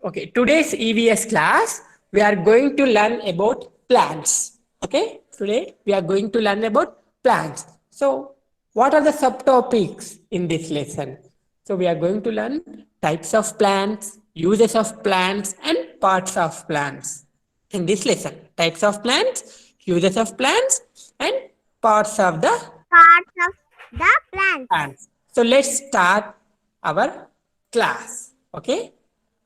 Okay, today's EVS class, we are going to learn about plants. Okay, today we are going to learn about plants. So, what are the subtopics in this lesson? So, we are going to learn types of plants, uses of plants, and parts of plants. In this lesson, types of plants, uses of plants, and parts of the Parts of the plant. plants. So let's start our class. Okay.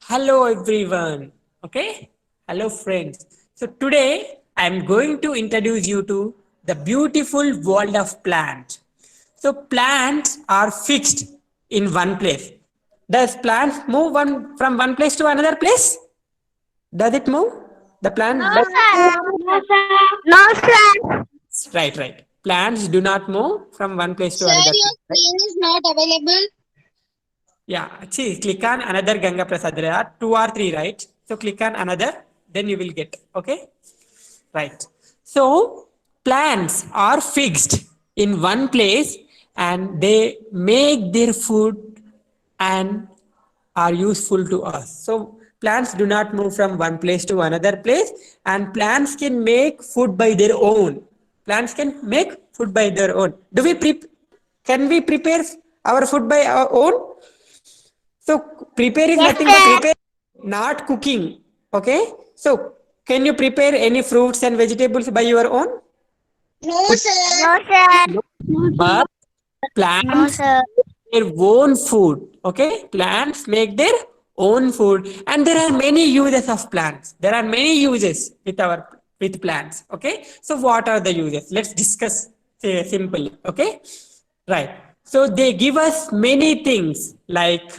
Hello everyone. Okay. Hello friends. So today I'm going to introduce you to the beautiful world of plants. So plants are fixed in one place. Does plants move from one place to another place? Does it move? The No, plant does. sir. No, sir. No, sir. Right, right. Plants do not move from one place to Sir, another your place. Right? screen is not available. Yeah, see, click on another Ganga Prasad. There are two or three, right? So click on another, then you will get. Okay, right. So plants are fixed in one place and they make their food and are useful to us. So plants do not move from one place to another place, and plants can make food by their own. Plants can make food by their own. Can we prepare our food by our own? So prepare is Yes, nothing but sir. prepare, not cooking. Okay. So can you prepare any fruits and vegetables by your own? No, Put sir. No, sir. no. But No, plants sir. their own food. Okay. Plants make their own food, and there are many uses of plants. There are many uses with plants. Okay. So what are the uses? Let's discuss simply. Okay. Right. So they give us many things like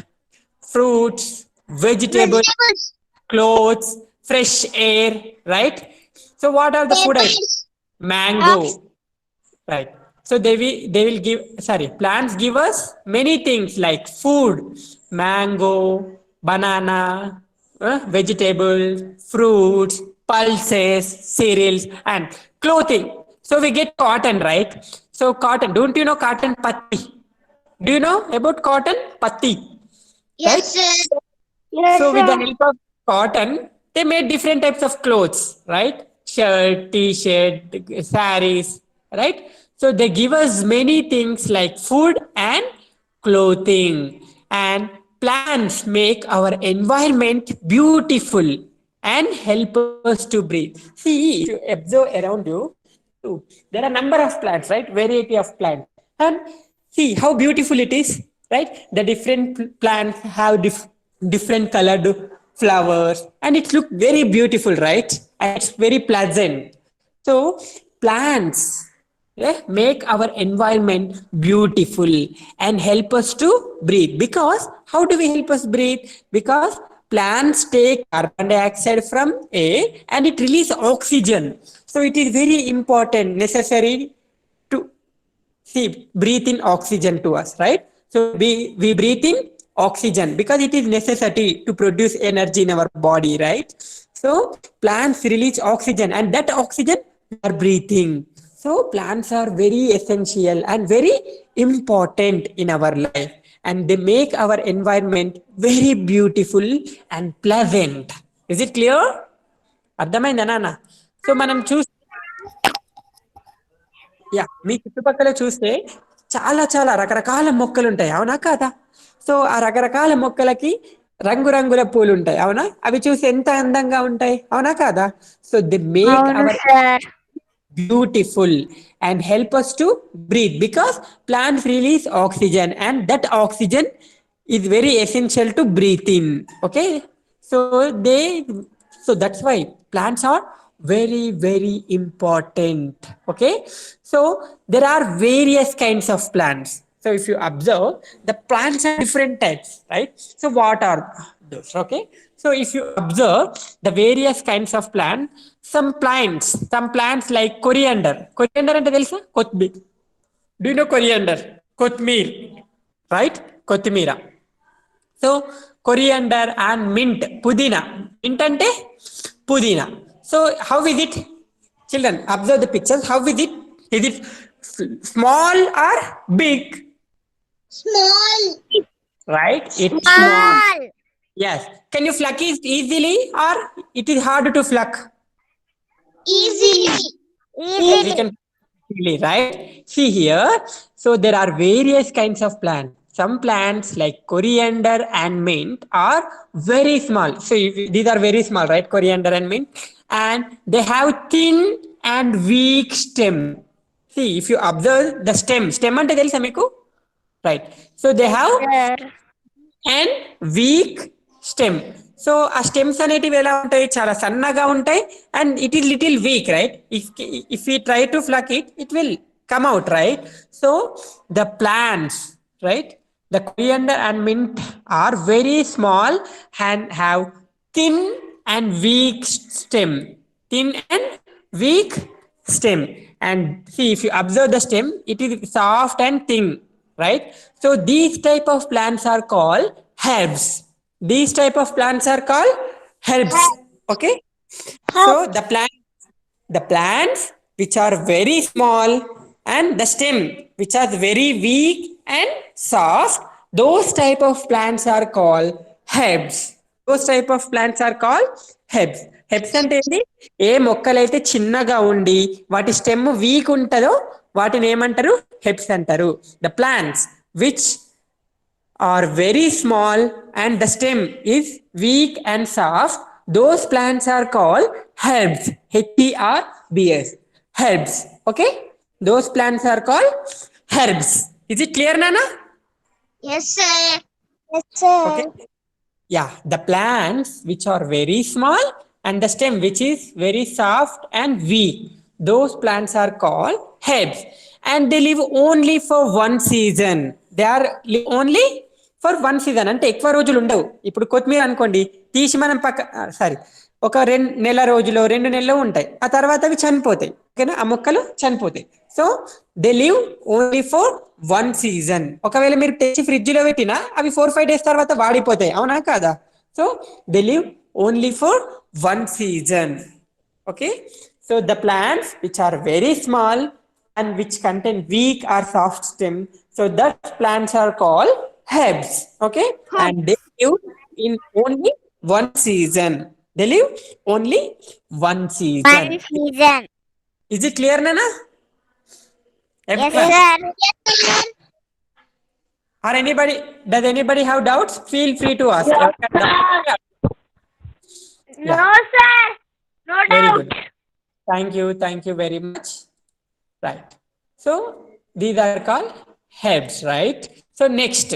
fruits, vegetables, Vegetables. clothes, fresh air, right? So what are the food items? Papers. Ox. Mango, right? So they will give, sorry, plants give us many things like food, mango, banana, vegetables, fruits, pulses, cereals, and clothing. So we get cotton, right? So cotton, don't you know cotton patti? Do you know about cotton patti? Right? Yes, sir. Yes, So with the sir. help of cotton, they made different types of clothes, right? Shirt, t-shirt, saris, right? So they give us many things like food and clothing. And plants make our environment beautiful and help us to breathe. See, if you observe around you, there are number of plants, right? Variety of plants. And see how beautiful it is, right? The different plants have different colored flowers and it looks very beautiful, right? And it's very pleasant. So plants, yeah, make our environment beautiful and help us to breathe. Because how do we help us breathe? Because plants take carbon dioxide from air and it release oxygen. So it is very important, necessary to see breathe in oxygen to us, right? So we breathe in oxygen because it is necessary to produce energy in our body, right? So plants release oxygen and that oxygen we are breathing. So plants are very essential and very important in our life, and they make our environment very beautiful and pleasant. Is it clear? అర్థమైందా నాన్న? So మనం చూస్తే yeah మీ చుట్టుపక్కల చూస్తే చాలా చాలా రకరకాల మొక్కలు ఉంటాయి, అవునా కాదా? సో ఆ రకరకాల మొక్కలకి రంగురంగుల పూలు ఉంటాయి, అవునా? అవి చూసి ఎంత అందంగా ఉంటాయి, అవునా కాదా? సో ది మేక్ అవును our sir. beautiful and help us to breathe because plants release oxygen and that oxygen is very essential to breathe in. Okay, so they, so that's why plants are very very important. Okay, so there are various kinds of plants. So if you observe, the plants are different types, right? So what are those? Okay, so if you observe the various kinds of plant, some plants like coriander. Coriander అంటే తెలుసా? కొత్తిమీర. Do you know coriander? కొత్తిమీర, right? కొత్తిమీర. So coriander and mint, pudina. Mint ante pudina. So how is it? Children, observe the pictures. How is it? Is it small or big? Small. Right? It's small. Small. Yes. Can you pluck it easily or it is hard to pluck? Easily. We can easily, right? See here. So there are various kinds of plants. Some plants like coriander and mint are very small. So these are very small, right? Coriander and mint, and they have thin and weak stem. See, if you observe the stem అంటే తెలుసా మీకు? Right. So they have Sir. And weak stem. So ఆ stems అనేటివి ఎలా ఉంటాయి, చాలా సన్నగా ఉంటాయి and it is little weak, right? If you try to pluck it it will come out, right? So the plants, right, the coriander and mint are very small and have thin and weak stem. Thin and weak stem. And see, if you observe the stem, it is soft and thin, right? So these type of plants are called herbs. These type of plants are called herbs. Okay. So the plants which are very small and the stem which are very weak and soft, those type of plants are called herbs. Those type of plants are called herbs. హెబ్స్ అంటే ఏంటి? ఏ మొక్కలైతే చిన్నగా ఉండి వాటి stem week ఉంటుందో వాటిని ఏమంటారు? హెబ్స్ అంటారు. The plants which are very small and the stem is weak and soft, those plants are called herbs. Herbs. Herbs. Okay? Those plants are called herbs. Is it clear, Nana? Yes, sir. Yes, sir. Okay. Yeah, the plants which are very small and the stem which is very soft and weak, those plants are called herbs, and they live only for one season. They are live only for one season. అంటే ఎక్కువ రోజులు ఉండవు. ఇప్పుడు కొత్తిమీర అనుకోండి, తీసి మనం sorry ఒక 2 నెలలు ఉంటాయి, ఆ తర్వాత అవి చనిపోతాయి. ఓకేనా? ఆ మొక్కలు చనిపోతాయి. So they live only for one season. ఒకవేళ మీరు తెచ్చి ఫ్రిడ్జ్ లో పెట్టినా అవి 4-5 డేస్ తర్వాత వాడిపోతాయి, అవునా కాదా? So they live only for one season. Okay. So the plants which are very small and which contain weak or soft stem, so that plants are called herbs. Okay. And they live in only one season. They live only one season. One season. Is it clear, Nana? Yes, Everyone? sir. Yes, sir. Or anybody, does anybody have doubts? Feel free to ask. No, sir. No Very doubt. good. Thank you very much. Right. So these are called herbs, right? So next,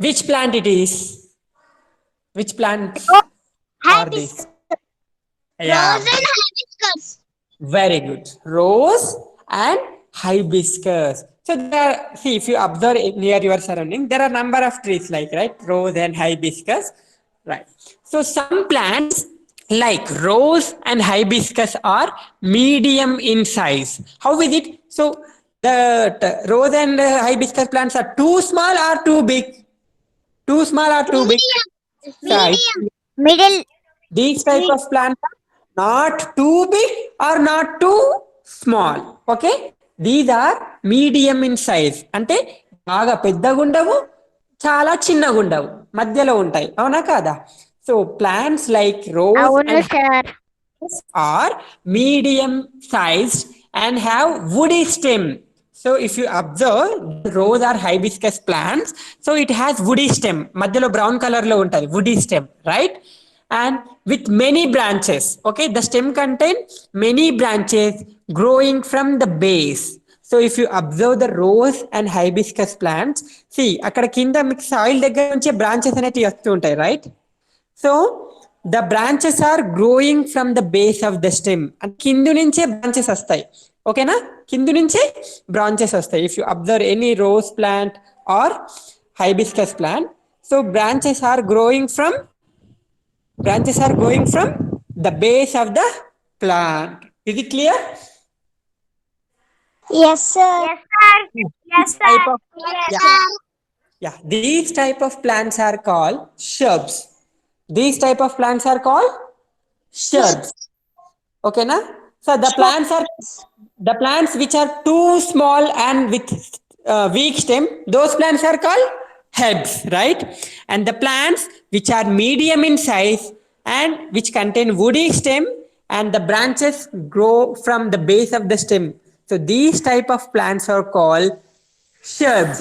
which plant it is? Which plant are these? Yeah, Rose and hibiscus. very good. Rose and hibiscus. So there, see, if you observe near your surrounding, there are number of trees like, right, rose and hibiscus, right? So some plants like rose and hibiscus are medium in size. How is it? So the rose and hibiscus plants are too small or too big? Too small or too big? Medium. Middle. These type of plants are not too big or not too small. Okay. These are medium in size. అంటే బాగా పెద్దగా ఉండవు, చాలా చిన్నగా ఉండవు, మధ్యలో ఉంటాయి, అవునా కాదా? సో ప్లాంట్స్ లైక్ రోజ్ అవును and sir. are medium sized and have woody stem. So if you observe rose or hibiscus plants, so it has woody stem. మధ్యలో brown color లో ఉంటుంది woody stem, right? And with many branches. Okay, the stem contains many branches growing from the base. So if you observe the rose and hibiscus plants, see అక్కడ కింద మీకు soil దగ్గర నుంచి branches అనేవి వస్తూ ఉంటాయి, right? So the branches are growing from the base of the stem. కింది నుంచే బ్రాంచెస్ వస్తాయి. ఓకేనా? కింది నుంచే బ్రాంచెస్ వస్తాయి. If you observe any rose plant or hibiscus plant, so branches are growing from the base of the plant. ఇది clear? Yes, sir. Yes, sir. Yes, sir. Yeah, these type of plants are called shrubs. These type of plants are called shrubs. Okay, na? So the plants which are too small and with weak stem, those plants are called herbs, right? And the plants which are medium in size and which contain woody stem and the branches grow from the base of the stem. So these type of plants are called shrubs.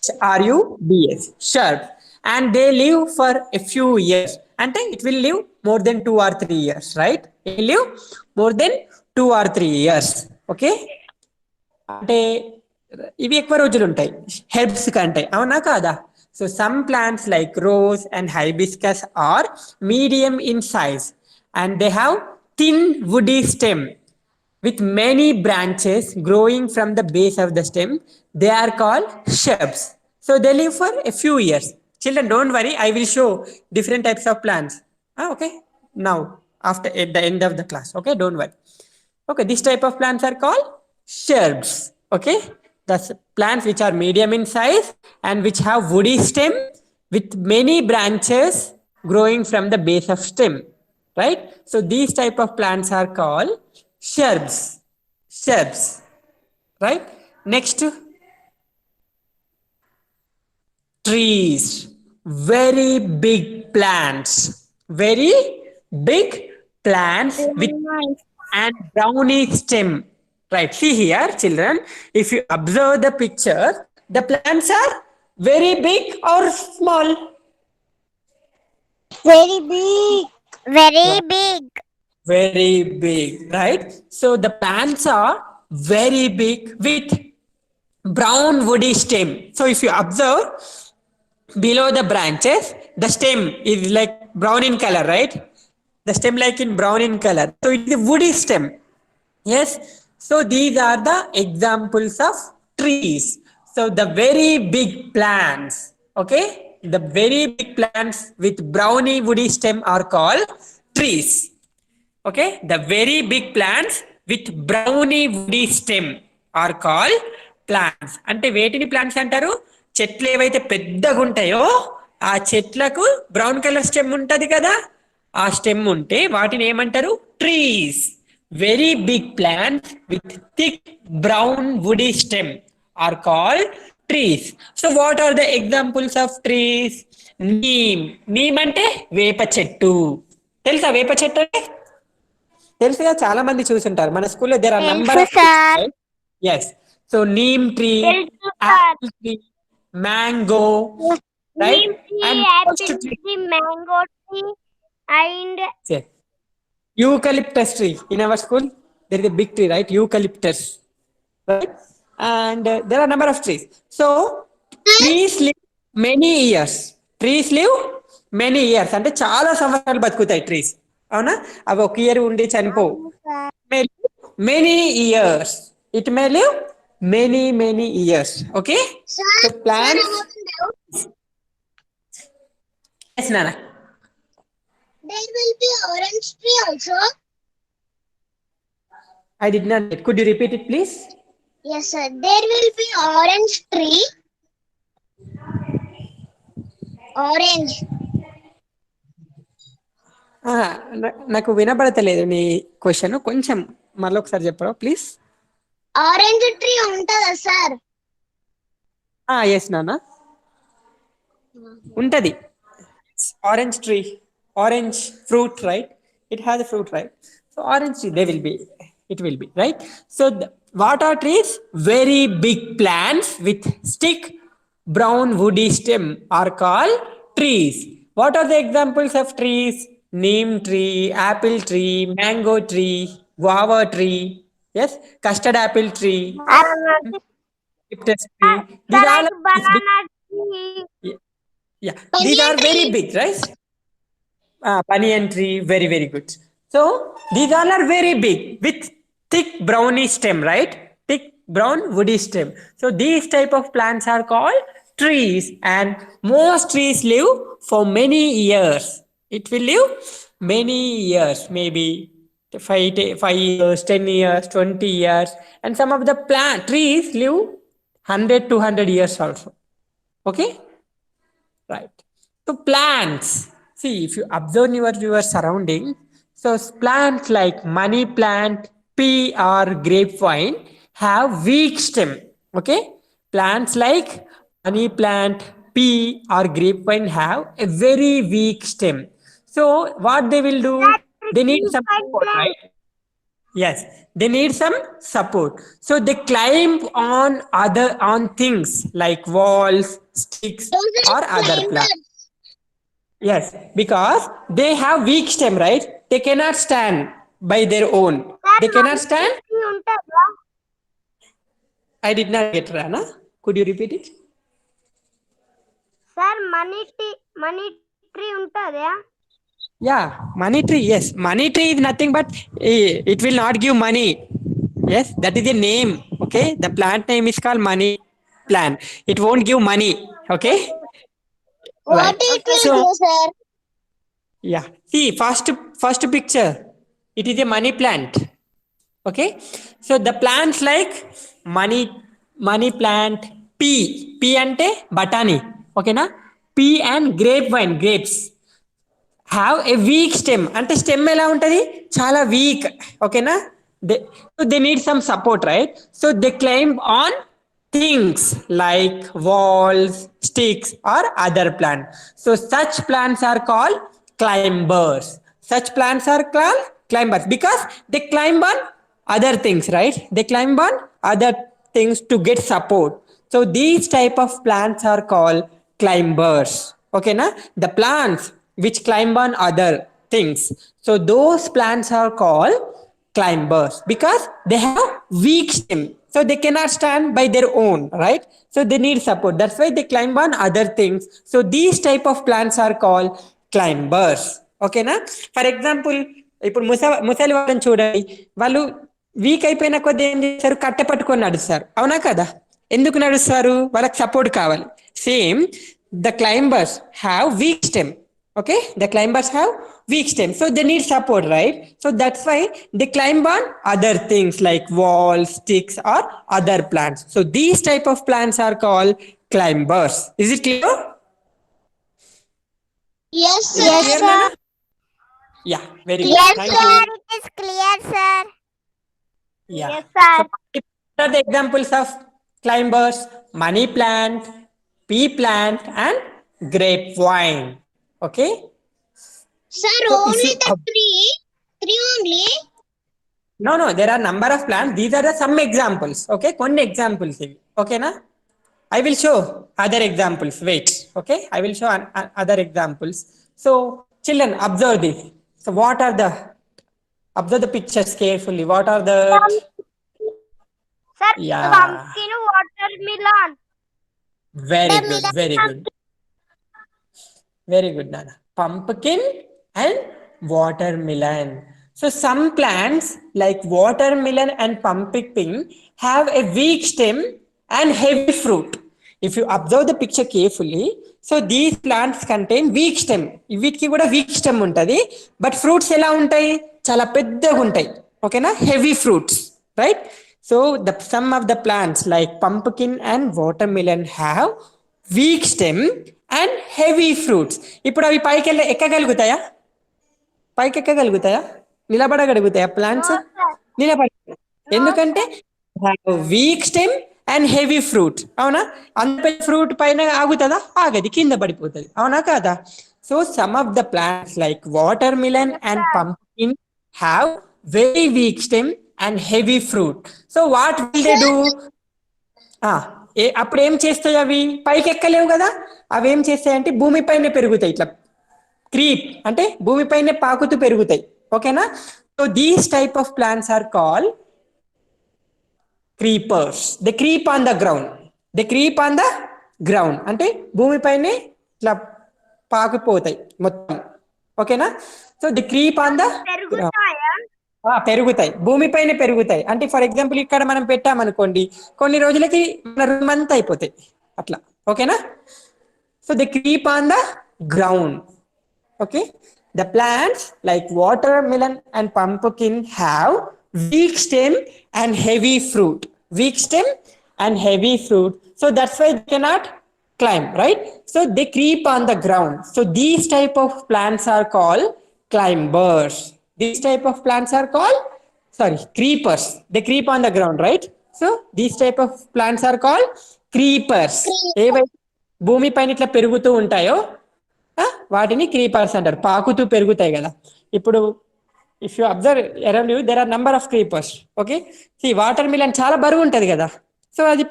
Shrubs. Shrubs. And they live for a few years. And it will live more than 2 or 3 years, right? It will live more than 2 or 3 years. Okay? అంటే ఇవి ఎక్కువ రోజులు ఉంటాయి herbs కంటే అవునా కాదా so some plants like rose and hibiscus are medium in size and they have thin woody stem with many branches growing from the base of the stem. They are called shrubs. So they live for a few years. Children, don't worry. I will show different types of plants. Okay. Now, after at the end of the class. Okay. Don't worry. Okay. This type of plants are called shrubs. Okay. That's plants which are medium in size and which have woody stem with many branches growing from the base of stem. Right. So these type of plants are called shrubs. Shrubs. Right? Next, trees. Very big plants. Very big plants with and browny stem. Right. See here, children. If you observe the picture, the plants are very big or small. Very big. Very big. Very big, right? So the plants are very big with brown woody stem. So if you observe below the branches, the stem is like brown in color, right? The stem like in brown in color. So it is a woody stem. Yes. So these are the examples of trees. So the very big plants, okay? The very big plants with browny woody stem are called trees. Okay, the very big plants with browny woody stem are called plants. అంటే వేటిని plants అంటారు చెట్లు ఏవైతే పెద్దగా ఉంటాయో ఆ చెట్లకు brown colour stem ఉంటది కదా ఆ స్టెమ్ ఉంటే వాటిని ఏమంటారు trees very big plants with thick brown woody stem are called trees so what are the examples of trees neem అంటే వేప చెట్టు తెలుసా వేప చెట్టు అంటే తెలుసుగా చాలా మంది చూసుంటారు మన స్కూల్లో there are number of yes so neem tree apple tree mango right Neem tree, and apple first tree tree, mango tree, and yes. Eucalyptus tree in our school there is a big tree right eucalyptus right and there are number of trees so trees live many years trees live many years అంటే చాలా సంవత్సరాలు బతుకుతాయి trees అవునా అవి ఒక year ఉండి చనిపోవు many years it may live many years okay so plants yes nana There will be orange tree also. I did not get. Could you repeat it please Yes, sir. There will be orange tree. Orange. నాకు వినబడతలేదు నీ question కొంచెం మళ్ళీ ఒకసారి చెప్పరా please Orange tree ఉంటుందా sir yes నాన్న ఉంటది orange tree orange fruit right it has fruit right so orange tree they will be it will be right so what are trees very big plants with stick brown woody stem are called trees what are the examples of trees neem tree apple tree mango tree guava tree yes custard apple tree eucalyptus tree these are banana tree. yeah these are very big right banyan tree very good so these all are very big with thick browny stem right thick brown woody stem so these type of plants are called trees and most trees live for many years it will live many years maybe 5 years 10 years 20 years and some of the trees live 100-200 years also okay right so plants see if you observe your surrounding so plants like money plant pea or grapevine have weak stem okay plants like money plant pea or grapevine have a very weak stem. So what they will do? They need some support, right? Yes, they need some support. So they climb on things like walls, sticks, Those are or other plants. climbers. Yes, because they have weak stem, right? They cannot stand by their own. Sir They cannot money stand. Tree ఉంటుందా? I did not get Rana. Could you repeat it? Sir money tree ఉంటుందా? Yeah, money tree. Yes, money tree is nothing but it will not give money. Yes, that is the name. Okay, the plant name is called money plant. It won't give money. Okay, What right. it will So do, sir? yeah, see first picture. It is a money plant. Okay, so the plants like money plant, pea ante batani. Okay na, pea and grapevine, grapes have a weak stem. అంటే stem ఎలా ఉంటుంది, చాలా weak. ఓకేనా, they need some support, right? So they climb on things like walls, sticks or other plant. So such plants are called climbers. Such plants are called climbers because they climb on other things, right? They climb on other things to get support. So these type of plants are called climbers. Okay na, the plants which climb on other things, so those plants are called climbers because they have weak stem, so they cannot stand by their own, right? So they need support, that's why they climb on other things. So these type of plants are called climbers. ఓకేనా, for example ఇప్పుడు ముసలి వాళ్ళని చూడండి, వాళ్ళు week అయిపోయిన కొద్ది ఏం చేస్తారు, కట్టె పట్టుకొని నడుస్తారు, అవునా కదా? ఎందుకు నడుస్తారు? వాళ్ళకి సపోర్ట్ కావాలి. Same the climbers have week stem. Okay, the climbers have weak stem, so they need support, right? So that's why they climb on other things like walls, sticks or other plants. So these type of plants are called climbers. Is it clear? Yes, Is it sir. clear, Nana? Yeah, very good. Yes, Thank sir. you. It is clear, sir. Yeah. Yes, sir. So what are the examples of climbers? Money plant, pea plant and grapevine. Okay. Sir, So if only you the three only. No, there are number of plants. These are the some examples. Okay, కొన్ని examples ఇవి. Okay na? I will show other examples. Wait. Okay, I will show other examples. So children, observe this. So what are the, observe the pictures carefully. What are the, Sir, Yeah. pumpkin, watermelon. very good, very good. Very good, Nana. Pumpkin and watermelon. So some plants like watermelon and pumpkin have a weak stem and heavy fruit. If you observe the picture carefully, so these plants contain weak stem. వీటికి కూడా week stem ఉంటుంది, but fruits ఎలా ఉంటాయి, చాలా పెద్దగా ఉంటాయి. ఓకేనా, heavy fruits, right? So the sum of the plants like pumpkin and watermelon have week stem and heavy fruits. ఇప్పుడు అవి పైకి ఎక్కగలుగుతాయా? పైకి ఎక్కగలుగుతాయా? నిలబడగలుగుతాయా ప్లాంట్స్? No, sir. నిలబడ, ఎందుకంటే week stem and heavy fruit. అవునా? అంత ఫ్రూట్ పైన ఆగుతుందా? ఆగది, కింద పడిపోతుంది. అవునా కాదా? So some of the plants like water melon and pumpkin have very weak stem and heavy fruit. So what will they do? అప్పుడు ఏం చేస్తాయి అవి? పైకి ఎక్కలేవు కదా, అవి ఏం చేస్తాయి అంటే భూమిపైనే పెరుగుతాయి, ఇట్లా క్రీప్ అంటే భూమిపైనే పాకుతూ పెరుగుతాయి. ఓకేనా? So these type of plants are call creepers. They creep on the ground. They creep on the ground అంటే భూమిపైనే ఇట్లా పాకిపోతాయి మొత్తం. ఓకేనా? So they creep on the పెరుగుతాయా? పెరుగుతాయి, భూమిపైనే పెరుగుతాయి. అంటే ఫర్ ఎగ్జాంపుల్ ఇక్కడ మనం పెట్టామనుకోండి, కొన్ని రోజులకి మన రూమ్ అంతా అయిపోతాయి అట్లా. ఓకేనా? So they creep on the ground. Okay, the plants like watermelon and pumpkin have weak stem and heavy fruit. Weak stem and heavy fruit. So that's why they cannot climb, right? So they creep on the ground. So these type of plants are called climbers. These type of plants are called, sorry, creepers. They creep on the ground, right? So these type of plants are called creepers. ఏవైతే భూమి పైన ఇట్లా పెరుగుతూ ఉంటాయో వాటిని creepers అంటారు. పాకుతూ పెరుగుతాయి కదా. ఇప్పుడు if you observe around you there are number of creepers. Okay, see watermelon చాలా బరువు ఉంటుంది కదా, సో అది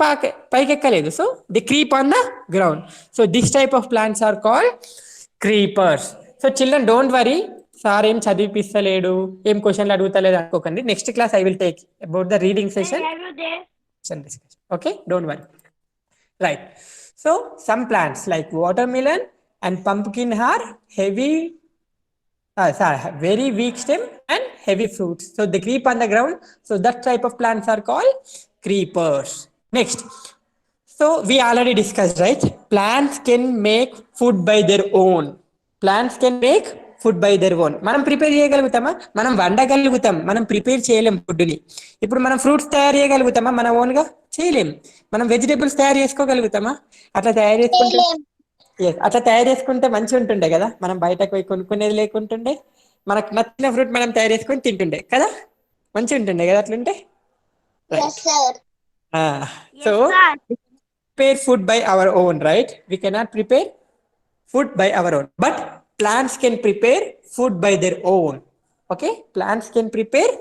పైకి ఎక్కలేదు, so they creep on the ground. So this type of plants are called creepers. So children don't worry, sir ఏం చదివిపిస్తలేడు, ఏం క్వశ్చన్లు అడుగుతలేదు అనుకోకండి. Next class I will take about the reading session. Okay, don't worry. Right. So some plants like watermelon and pumpkin are very weak stem and heavy fruits. So they creep on the ground. So that type of plants are called creepers. Next. So we already discussed, right? Plants can make food by their own. Plants can make food by their own. మనం prepare చేయగలుగుతామా? మనం వండగలుగుతాం, మనం prepare చేయలేం ఫుడ్ని. ఇప్పుడు మనం fruits తయారు చేయగలుగుతామా? మన ఓన్గా చేయలేం. మనం వెజిటేబుల్స్ తయారు చేసుకోగలుగుతామా? అట్లా తయారు చేసుకుంటే అట్లా తయారు చేసుకుంటే మంచిగా ఉంటుండే కదా. మనం బయటకు పోయి కొనుక్కునేది లేకుంటుండే, మనకు నచ్చిన ఫ్రూట్ మనం తయారు చేసుకొని తింటుండే కదా, మంచిగా ఉంటుండే కదా అట్లుంటే. So prepare food by our own, right? We cannot prepare food by our own, but plants can prepare food by their own. Okay, plants can prepare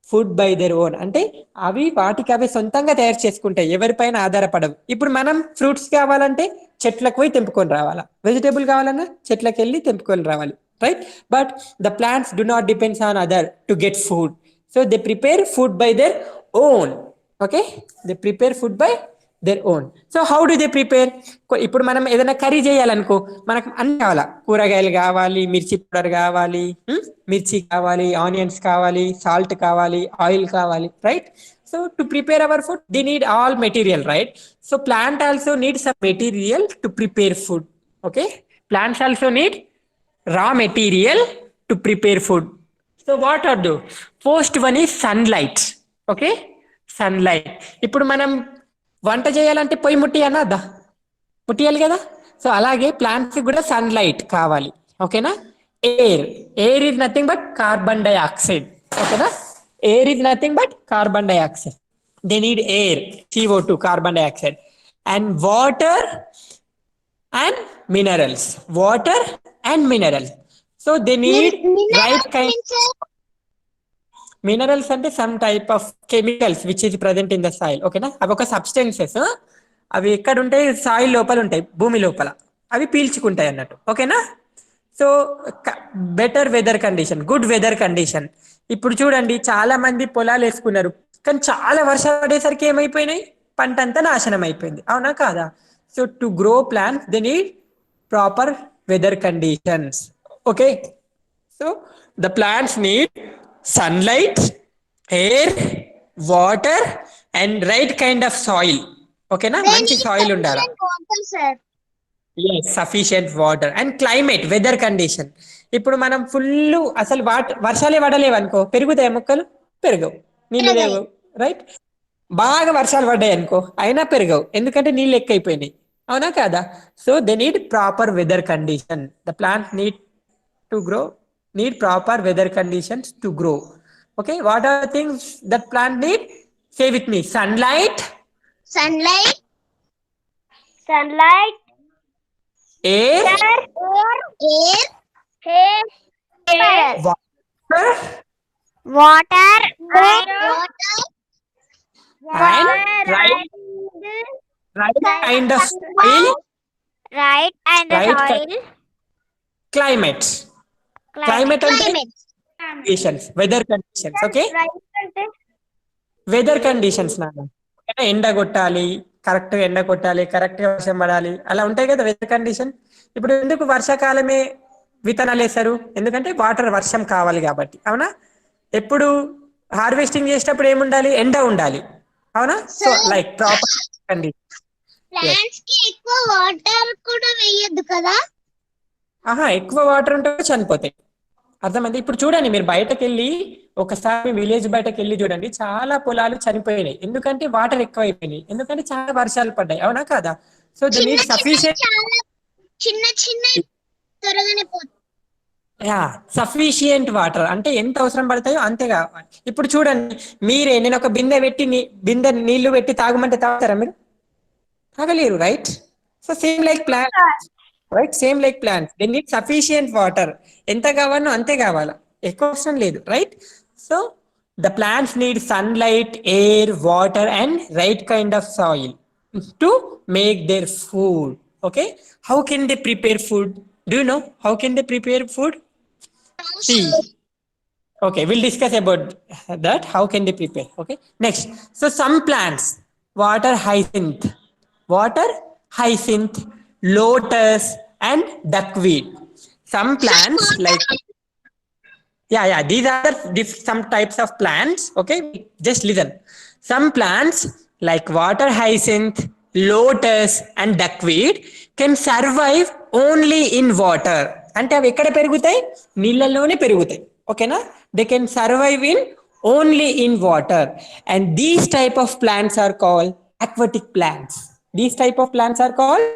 food by their own అంటే అవి వాటికి అవి సొంతంగా తయారు చేసుకుంటాయి, ఎవరిపైన ఆధారపడవు. ఇప్పుడు మనం ఫ్రూట్స్ కావాలంటే చెట్లకు పోయి తెంపుకొని రావాలా, వెజిటేబుల్ కావాలన్నా చెట్లకు వెళ్ళి తెంపుకొని రావాలి, right? But the plants do not depends on other to get food. So they prepare food by their own. Okay, they prepare food by their own. So how do they prepare? ఇప్పుడు మనం ఏదైనా curry చేయాలనుకో, మనకు అన్ని కావాలా, కూరగాయలు కావాలి, మిర్చి powder కావాలి, మిర్చి కావాలి, ఆనియన్స్ కావాలి, సాల్ట్ కావాలి, ఆయిల్ కావాలి, right? So to prepare our food they need all material, right? So plant also need some material to prepare food. Okay, plants also need raw material to prepare food. So what are the first one is sunlight. Okay, sunlight. ఇప్పుడు మనం వంట చేయాలంటే పొయ్యి ముట్టియన్నదా, ముట్టియాలి కదా. So అలాగే plants కూడా sunlight కావాలి. ఓకేనా? Air is nothing but carbon dioxide. ఓకేనా? Air is nothing but carbon dioxide. They need air, CO2, carbon dioxide, and water and minerals. Water and minerals. So they need right kind. Minerals అంటే some type of chemicals which is present in the soil. ఓకేనా? అవి ఒక substances, అవి ఎక్కడ ఉంటాయి? Soil లోపల ఉంటాయి, భూమి లోపల. అవి పీల్చుకుంటాయి అన్నట్టు. ఓకేనా? So better weather condition, good weather condition. ఇప్పుడు చూడండి, చాలా మంది పొలాలు వేసుకున్నారు, కానీ చాలా వర్షాలు పడేసరికి ఏమైపోయినాయి? పంట అంతా నాశనం అయిపోయింది, అవునా కాదా? So to grow plants, they need proper weather conditions. Okay, so the plants need sunlight, air, water, and right kind of soil. Okay na? Manchi soil undala. Yes, sufficient water and climate, weather condition. ఇప్పుడు మనం full అసలు వర్షాలే పడలేవు అనుకో, పెరుగుతాయి మొక్కలు? పెరగవు, నీళ్ళు లేవు, రైట్? బాగా వర్షాలు పడ్డాయి అనుకో, అయినా పెరగవు, ఎందుకంటే నీళ్ళు ఎక్కువైపోయినాయి, అవునా కాదా? So they need proper weather condition. The plant need to grow, need proper weather conditions to grow. Okay, what are things that plant need? Say with me. Sunlight, Sunlight, air, water, and right kind of soil, right and Right soil, climate. Climate and conditions, weather conditions. Okay, weather conditions నాన్న. ఎండ కొట్టాలి, correct ఎండ కొట్టాలి, correct గా వర్షం పడాలి, అలా ఉంటాయి కదా వెదర్ కండిషన్. ఇప్పుడు ఎందుకు వర్షాకాలమే విత్తనాలు వేస్తారు? ఎందుకంటే వాటర్, వర్షం కావాలి కాబట్టి, అవునా? ఎప్పుడు హార్వెస్టింగ్ చేసేటప్పుడు ఏముండాలి? ఎండ ఉండాలి, అవునా? So like proper condition. plants కి ఎక్కువ వాటర్ కూడా వేయొద్దు కదా. ఎక్కువ వాటర్ ఉంటే చనిపోతాయి, అర్థమైంది? ఇప్పుడు చూడండి, మీరు బయటకు వెళ్ళి ఒకసారి విలేజ్ బయటకు వెళ్ళి చూడండి, చాలా పొలాలు చనిపోయినాయి. ఎందుకంటే వాటర్ ఎక్కువ అయిపోయినాయి, ఎందుకంటే చాలా వర్షాలు పడ్డాయి, అవునా కాదా? సో దే నీడ్ సఫిషియెంట్, చిన్న చిన్న త్వరగానే పోతుంది. సఫిషియెంట్ వాటర్ అంటే ఎంత అవసరం పడతాయో అంతే కావాలి. ఇప్పుడు చూడండి, మీరే నేను ఒక బిందె పెట్టి బిందె నీళ్లు పెట్టి తాగమంటే తాగుతారా మీరు? తాగలేరు, right? So same like plant, right? Same like plants, they need sufficient water. ఎంత కావాలో అంతే కావాలా, ఎక్కువ అవసరం లేదు, right? So the plants need sunlight, air, water and right kind of soil to make their food. Okay, how can they prepare food? Do you know how can they prepare food? See, okay, we'll discuss about that. How can they prepare? Okay, next. So some plants, water hyacinth, water hyacinth, lotus, and duckweed. Some plants like, yeah, these are some types of plants. Okay, just listen. Some plants like water hyacinth, lotus, and duckweed can survive only in water. అంటే అవి ఎక్కడ పెరుగుతాయి? నీళ్ళలోనే పెరుగుతాయి. ఓకేనా? They can survive in only in water. And these type of plants are called aquatic plants. These type of plants are called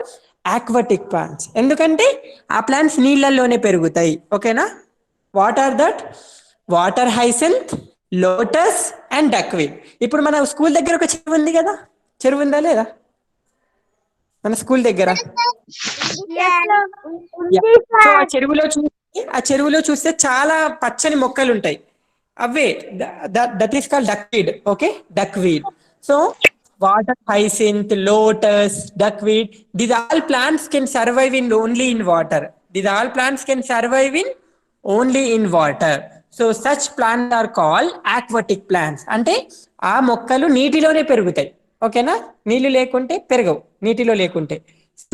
aquatic plants. ఎందుకంటే ఆ plants నీళ్ళల్లోనే పెరుగుతాయి. ఓకేనా? What are that? Water hyacinth, lotus and duckweed. ఇప్పుడు మన school దగ్గర ఒక చెరువు ఉంది కదా, చెరువు ఉందా లేదా మన స్కూల్ దగ్గర? సో ఆ చెరువులో చూస్తే చాలా పచ్చని మొక్కలు ఉంటాయి. Away that is called duckweed. Okay, duckweed. So water hyacinth, lotus, duckweed, these all plants can survive in only in water. These all plants can survive in only in water. So such plants are called aquatic plants. అంటే ఆ మొక్కలు నీటిలోనే పెరుగుతాయి. ఓకేనా? నీళ్లు లేకుంటే పెరగవు, నీటిలో లేకుంటే.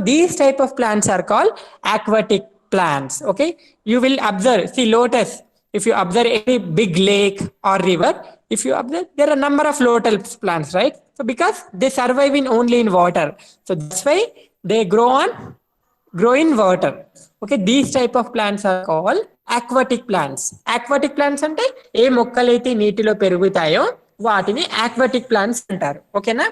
These type of plants are called aquatic plants. Okay, you will observe, see lotus, if you observe any big lake or river, if you observe, there are a number of lotus plants, right? So because they survive in only in water, so that's why they grow in water. Okay, these type of plants are called aquatic plants. Aquatic plants అంటే ఏ మొక్కలైతే నీటిలో పెరుగుతాయో వాటిని aquatic plants అంటారు. ఓకేనా?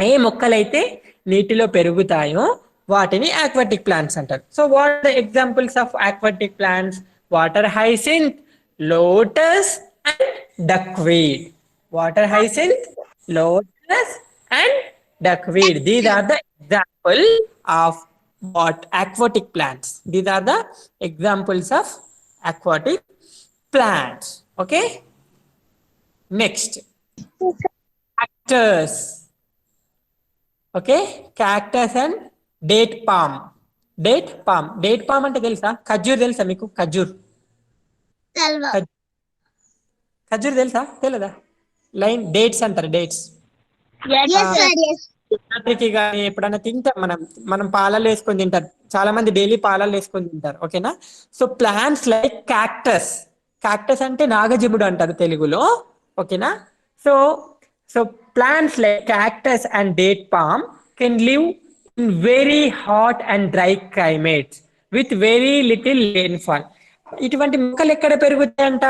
ఏ మొక్కలైతే నీటిలో పెరుగుతాయో వాటిని aquatic plants అంటారు. So what are the examples of aquatic plants? Water hyacinth, lotus and duckweed. Water hyacinth, lotus and duckweed. These are the example of what aquatic plants. These are the examples of aquatic plants. Okay, next, cactus. Okay, cactus and date palm. Date palm అంటే తెలుసా? ఖర్జూర్ తెలుసా మీకు? ఖర్జూర్ తెలుసా? తెలదా? Line dates అంటారు, dates. కానీ ఎప్పుడైనా తింటాం మనం పాలల్లో వేసుకొని తింటారు, చాలా మంది డైలీ పాలల్లో వేసుకొని తింటారు. ఓకేనా? సో ప్లాంట్స్ లైక్ క్యాక్టస్ అంటే నాగజముడు అంటారు తెలుగులో. ఓకేనా? So so plants like cactus and date palm can live in very hot and dry climates with very little rainfall. ఇటువంటి మొక్కలు ఎక్కడ పెరుగుతాయంట?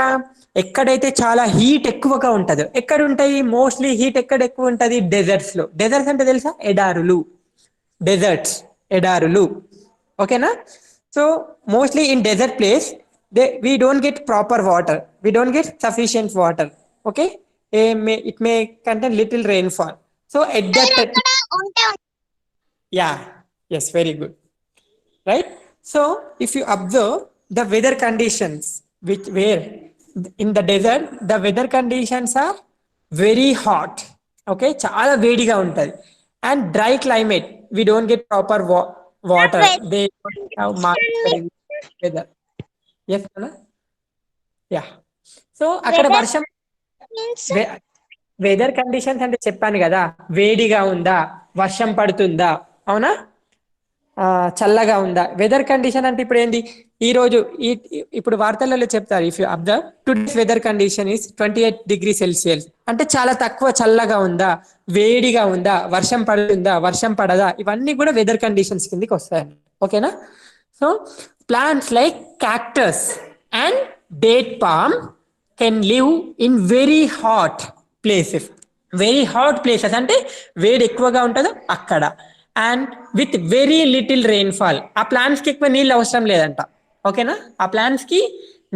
ఎక్కడైతే చాలా హీట్ ఎక్కువగా ఉంటుందో. ఎక్కడ ఉంటాయి మోస్ట్లీ హీట్? ఎక్కడ ఎక్కువ ఉంటుంది? డెజర్ట్స్ లో. డెజర్ట్స్ అంటే తెలుసా? ఎడారులు. ఓకేనా? So mostly in desert place we don't get proper water, we don't get sufficient water. Okay, it may contain little rainfall. So at that, yeah, yes, very good, right? So if you observe the weather conditions, where in the desert the weather conditions are very hot. Okay, చాలా వేడిగా ఉంటది. And dry climate, we don't get proper water, they don't have moisture weather. Yes, Anna? Yeah. So అక్కడ వర్షం, weather conditions అంటే చెప్పాను కదా, వేడిగా ఉందా, వర్షం పడుతుందా, అవునా, చల్లగా ఉందా. వెదర్ కండిషన్ అంటే ఇప్పుడు ఏంది? ఈ రోజు ఇప్పుడు వార్తలలో చెప్తారు, if you observe today's weather condition is 28 degrees Celsius అంటే చాలా తక్కువ. చల్లగా ఉందా, వేడిగా ఉందా, వర్షం పడుతుందా, వర్షం పడదా, ఇవన్నీ కూడా వెదర్ కండిషన్స్ కిందకి వస్తాయి. ఓకేనా? So plants like cactus and date palm can live in very hot places. Very hot places అంటే వేడి ఎక్కువగా ఉంటుందో అక్కడ. And with very little rainfall. ఆ ప్లాంట్స్కి ఎక్కువ నీళ్ళు అవసరం లేదంట. ఓకేనా? ఆ ప్లాంట్స్కి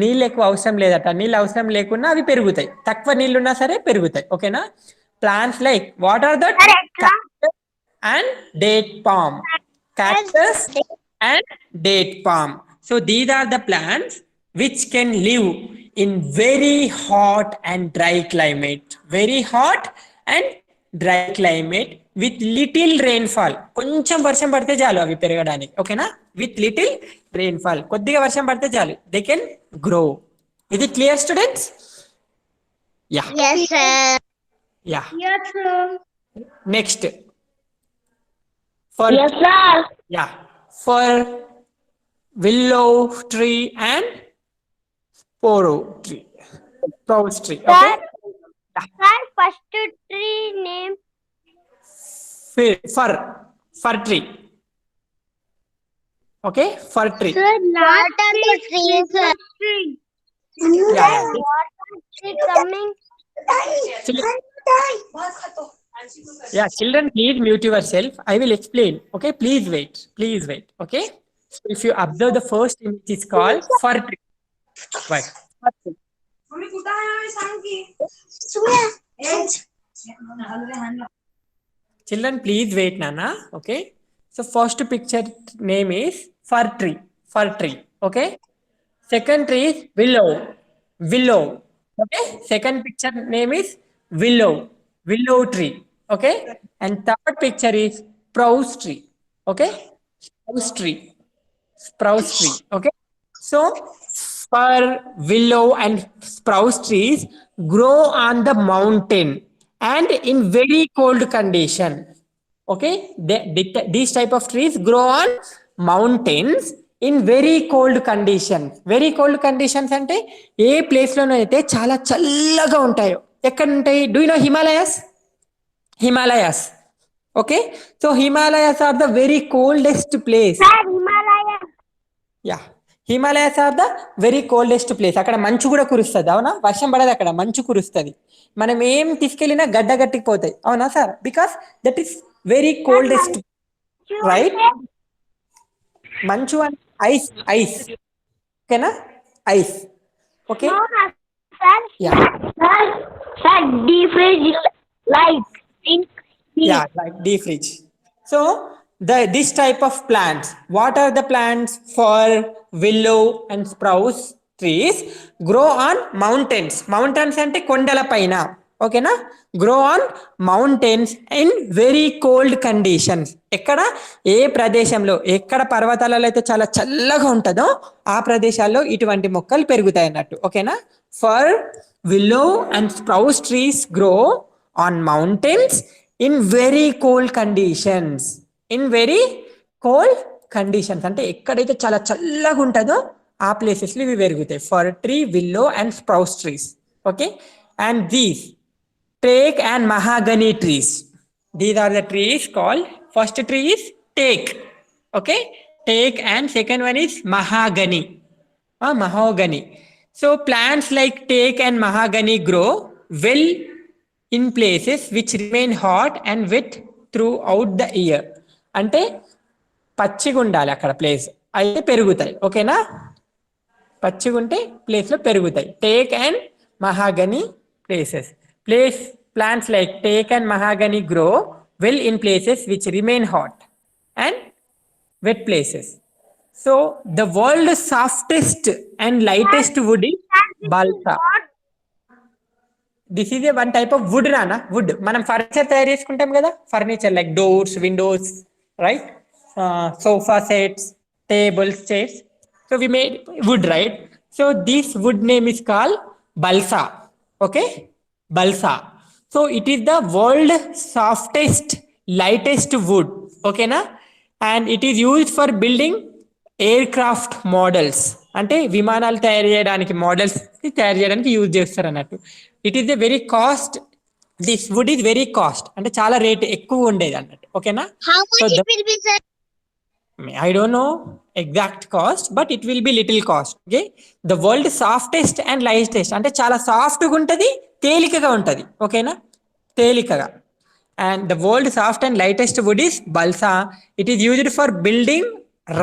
నీళ్ళు ఎక్కువ అవసరం లేదట. నీళ్ళు అవసరం లేకున్నా అవి పెరుగుతాయి, తక్కువ నీళ్ళు ఉన్నా సరే పెరుగుతాయి. ఓకేనా? Plants like what are that? Cactus and date palm. cactus and date palm. So these are the plants which can live in very hot and dry climate. Very hot and dry climate with little rainfall. కొంచెం వర్షం పడితే చాలు అవి పెరగడానికి, ఓకేనా? With little rainfall, కొద్దిగా వర్షం పడితే చాలు, they can grow. Is it clear, students? Yeah. Yes, sir. Yeah. Yes, sir. Next. For Yes, sir. yeah, for willow tree and poro tree, spruce tree. Okay. Sir, first tree name. Fir tree. Okay, fir tree. Sir, What are the trees, sir? Yeah. tree coming. Yeah, children, please mute yourself. I will explain. Okay, please wait. Please wait. Okay. So if you observe the first image is called fir tree. Right. Fir tree. Children, please wait, Nana. Okay. So first picture name is fir tree. Fir tree. Okay. Second tree is willow. Willow. Okay. Second picture name is willow. Willow tree. Okay. And third picture is spruce tree. Okay. Spruce tree. Spruce tree. Okay. So fir, willow, and spruce trees grow on the mountain and in very cold condition. Okay, these type of trees grow on mountains in very cold conditions. Very cold conditions అంటే ఏ place లోనో అయితే చాలా చల్లగా ఉంటాయో. ఎక్కడ ఉంటాయి? Do you know Himalayas? Himalayas. Okay, so Himalayas are the very coldest place. Himalaya. Yeah, Himalayas are the very coldest place. అక్కడ మంచు కూడా కురుస్తుంది, అవునా? వర్షం పడదు, అక్కడ మంచు కురుస్తుంది. మనం ఏం తీసుకెళ్ళినా గడ్డ గట్టిపోతాయి, అవునా sir? Because that is very coldest, right? మంచు అండ్ ఐస్, ఐస్, ఓకేనా? Ice. Okay, yeah, Sir, deep fridge light. yeah, like deep fridge. So this type of plants, what are the plants? For willow and spruce trees grow on mountains. Mountains అంటే కొండల పైన, ఓకేనా? Grow on mountains in very cold conditions. ఎక్కడ, ఏ ప్రదేశంలో, ఎక్కడ పర్వతాలలో అయితే చాలా చల్లగా ఉంటుందో ఆ ప్రదేశాల్లో ఇటువంటి మొక్కలు పెరుగుతాయి అన్నట్టు, ఓకేనా? Fir willow and spruce trees grow on mountains in very cold conditions. In very cold conditions అంటే ఎక్కడైతే చాలా చల్లగా ఉంటుందో ఆ ప్లేసెస్లో ఇవి పెరుగుతాయి. Fir tree, willow and spruce trees. Okay, and these teak and mahogany trees. These are the trees called, first tree is teak. Okay, teak, and second one is mahogany. Mahogany. So plants like teak and mahogany grow well in places which remain hot and wet throughout the year. అంటే పచ్చిగా ఉండాలి అక్కడ place, అయితే పెరుగుతాయి, ఓకేనా? పచ్చిగా ఉంటే ప్లేస్లో పెరుగుతాయి. Teak and mahogany places. Plants like teak and mahogany grow well in places which remain hot and wet places. So the world's softest and lightest wood is balsa. This is a one type of wood, Rana. Wood. మనం furniture తయారు చేసుకుంటాం కదా, furniture like doors, Windows, right? Sofa sets, tables, chairs. So we made wood, right? So this wood name is called balsa. Okay, balsa. So it is the world softest, lightest wood, okay na? And it is used for building aircraft models. అంటే విమానాలు తయారు చేయడానికి, models తయారు చేయడానికి use చేస్తారు అన్నట్టు. It is a very cost, this wood is very cost, అంటే చాలా రేట్ ఎక్కువ ఉండేది అన్నట్టు, ఓకేనా? How much it will be, sir? I don't know exact cost, but it will be little cost. Okay, the world softest and lightest అంటే చాలా సాఫ్ట్గా ఉంటుంది, తేలికగా ఉంటుంది, ఓకేనా? తేలికగా. And the world soft and lightest wood is balsa. It is used for building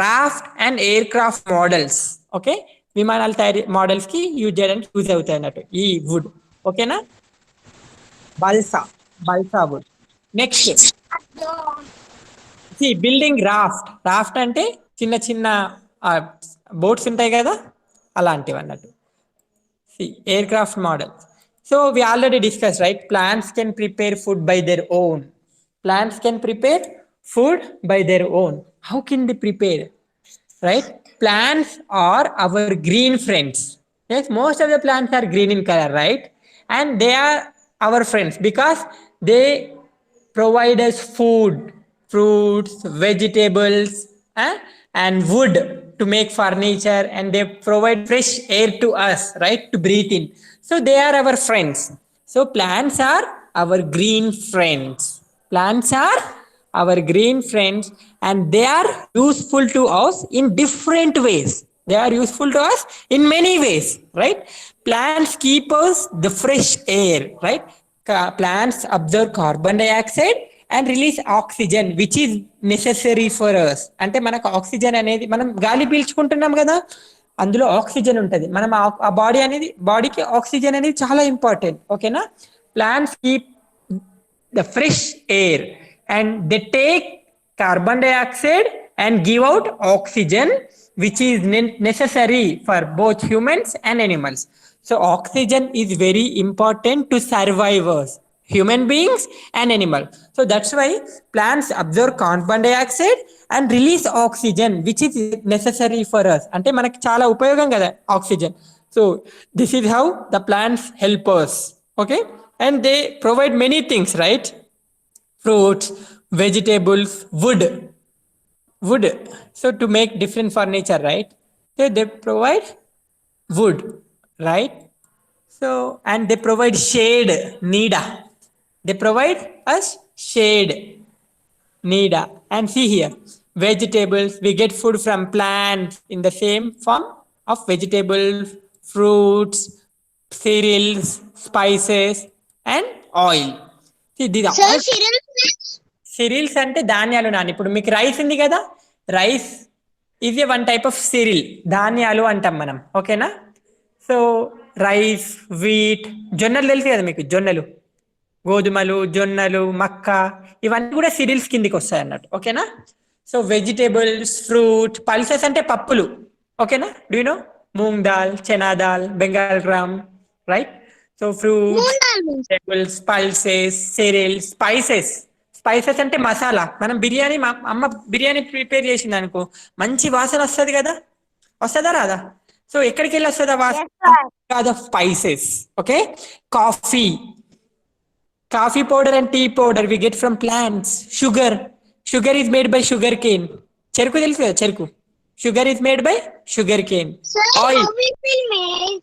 raft and aircraft models. Okay, విమానాల తయారీ మోడల్స్ కి యూజ్ చేయడానికి యూజ్ అవుతాయి అన్నట్టు ఈ వుడ్, ఓకేనా? balsa, balsa wood. Next, see building raft అంటే చిన్న చిన్న బోట్స్ ఉంటాయి కదా, అలాంటివి అన్నట్టు. See aircraft model. So we already discuss right, plants can prepare food by their own. Plants can prepare food by their own. How can they prepare? Right? Plants are our green friends. Yes, most of the plants are green in color, right? And they are our friends because they provide us food, fruits, vegetables, and wood to make furniture, and they provide fresh air to us, right, to breathe in. So they are our friends. So plants are our green friends. Plants are our green friends, and they are useful to us in different ways. They are useful to us in many ways, right? Plants keep us the fresh air, right? Plants absorb carbon dioxide and release oxygen, which is necessary for us. అంటే మనకు oxygen అనేది, మనం గాలి పీల్చుకుంటున్నాం కదా, అందులో oxygen ఉంటుంది. మనం ఆ బాడీకి ఆక్సిజన్ అనేది చాలా ఇంపార్టెంట్. ఓకేనా? Plants keep the fresh air, and they take carbon dioxide and give out oxygen, which is necessary for both humans and animals. So oxygen is very important to survivors, human beings and animals. So that's why plants absorb carbon dioxide and release oxygen, which is necessary for us. అంటే మనకి చాలా ఉపయోగం కదా oxygen. So this is how the plants help us. Okay, and they provide many things, right? Fruits, vegetables, wood, so to make different furniture, right? So they provide wood, right? So, and they provide shade, nida. They provide us shade, nida. And see here, vegetables, we get food from plants in the same form of vegetables, fruits, cereals, spices, and oil. See, these are Sir, all cereal. Cereals అంటే ధాన్యాలు నాన్న. ఇప్పుడు మీకు rice ఉంది కదా, rice is a one type of cereal, ధాన్యాలు అంటాం మనం. ఓకేనా? సో రైస్, వీట్, జొన్నలు తెలుసు కదా మీకు, జొన్నలు, గోధుమలు, జొన్నలు, మక్క, ఇవన్నీ కూడా సిరియల్స్ కిందికి వస్తాయి అన్నట్టు. ఓకేనా? సో వెజిటేబుల్స్, ఫ్రూట్, పల్సెస్ అంటే పప్పులు. ఓకేనా? Do you know moong dal, chana dal, Bengal gram, right? So fruits, vegetables, pulses, cereals, spices అంటే మసాలా. మనం బిర్యానీ, మా అమ్మ బిర్యానీ ప్రిపేర్ చేసింది అనుకో, మంచి వాసన వస్తుంది కదా, వస్తుందా రాదా? సో ఎక్కడికి వెళ్ళి వస్తుందా వాసన? కాదు, spices. Okay. Coffee powder and tea powder we get from plants. Sugar is made by sugar cane. చెరుకు తెలుసు కదా, చెరుకు. Sugar is made by sugar cane. Sir, oil. how we will make?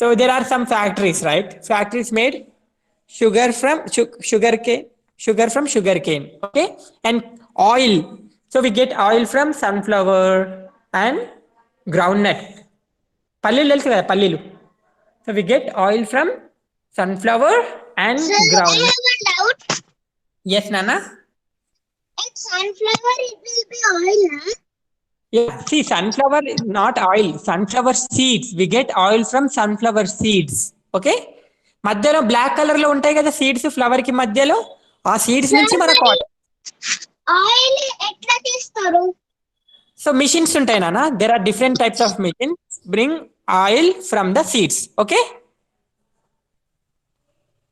So there are some factories, right? Factories made sugar from sugarcane. Okay, and oil. So we get oil from sunflower and groundnut. Pallilu తెలుసు కదా, పల్లీలు. So we get oil from sunflower and Sir, I groundnut. have a doubt. Yes, Nana. In sunflower, it will be oil, huh? Yeah, see, sunflower is not oil. Sunflower seeds. We get oil from sunflower seeds. Okay. మధ్యలో black colour లో ఉంటాయి కదా seeds, flower కి మధ్యలో, ఆ seeds నుంచి మనకు oil ఎట్లా తీస్తారు? సో మిషన్స్ ఉంటాయి నాన్న. There are different types of machines bring oil from the seeds. Okay,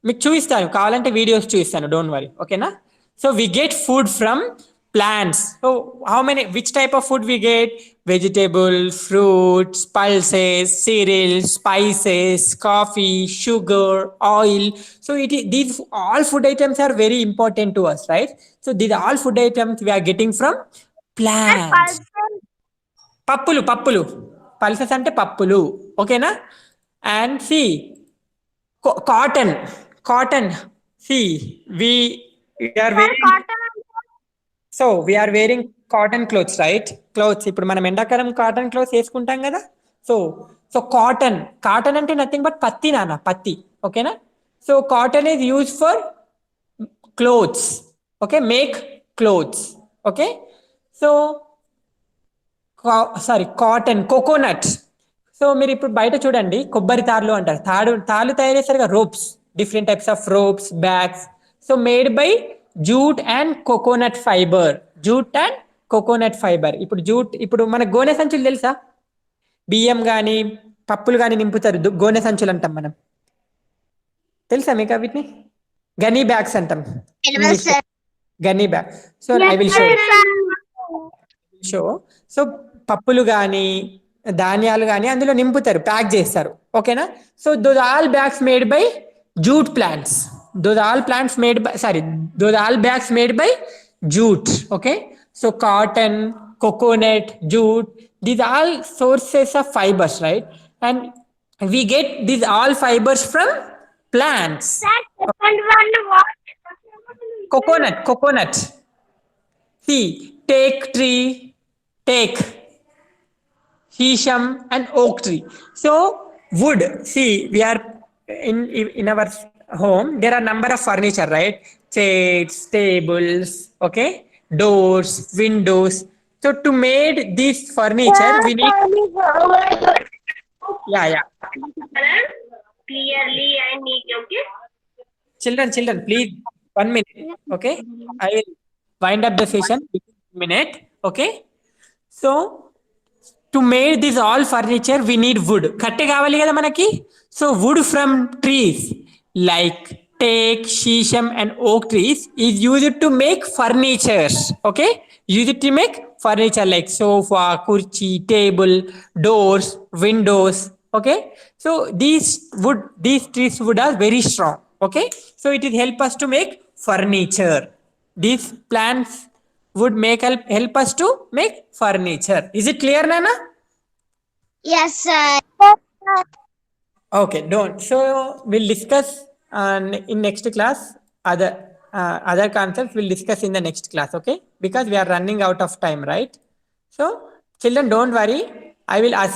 మీకు చూపిస్తాను, కావాలంటే వీడియోస్ చూపిస్తాను, డోంట్ వరీ. ఓకేనా? So we get food from plants. So which type of food we get? Vegetables, fruits, pulses, cereals, spices, coffee, sugar, oil. So these all food items are very important to us, right? So these all food items we are getting from plants. పప్పులు pulses అంటే పప్పులు. ఓకేనా? And see cotton. See we are wearing, so we are wearing cotton clothes, right? Clothes. ఇప్పుడు మనం ఎండాకాలం cotton clothes వేసుకుంటాం కదా. So cotton అంటే నథింగ్ బట్ పత్తి నాన్న, పత్తి. ఓకేనా? So cotton is use for clothes. Okay, make clothes. Okay, so cotton, coconut. So మీరు ఇప్పుడు బయట చూడండి, కొబ్బరి తాళ్ళు అంటారు. తాళ్ళు తయారు చేస్తారు కదా, ropes, different types of ropes, bags. So made by jute and coconut fiber, jute and coconut fibre. ఇప్పుడు మన గోనె సంచులు తెలుసా? బియ్యం కానీ పప్పులు కానీ నింపుతారు, గోనె సంచులు అంటాం మనం. తెలుసా మీకు వీటిని? గనీ బ్యాగ్స్ అంటాం. గనీ bag. So I will show. So పప్పులు కానీ ధాన్యాలు కానీ అందులో నింపుతారు, ప్యాక్ చేస్తారు. ఓకేనా? So those all bags made by jute plants. Those all bags made by jute. Okay, so cotton, coconut, jute, these all sources of fibers, right? And we get these all fibers from plants. Coconut. See, take shisham and oak tree. So wood, see, we are in our home, there are number of furniture, right? Chairs, tables, okay, doors, windows. So to made this furniture we need yeah Clearly and neat. Okay. children please 1 minute. Okay, I will wind up the session in a minute. Okay, so to make this all furniture we need wood. కట్టె కావాలి కదా మనకి. So wood from trees like teak, shisham and oak trees is used to make furnitures. Okay, used to make furniture like sofa, kurchi, table, doors, windows. Okay, so these trees wood are very strong. Okay, so it is help us to make furniture. These plants would help us to make furniture. Is it clear, Nana? Yes, sir. Okay, don't. So we'll discuss in next class other concepts. We'll discuss in the next class. Okay, because we are running out of time, right? So children, don't worry. I will ask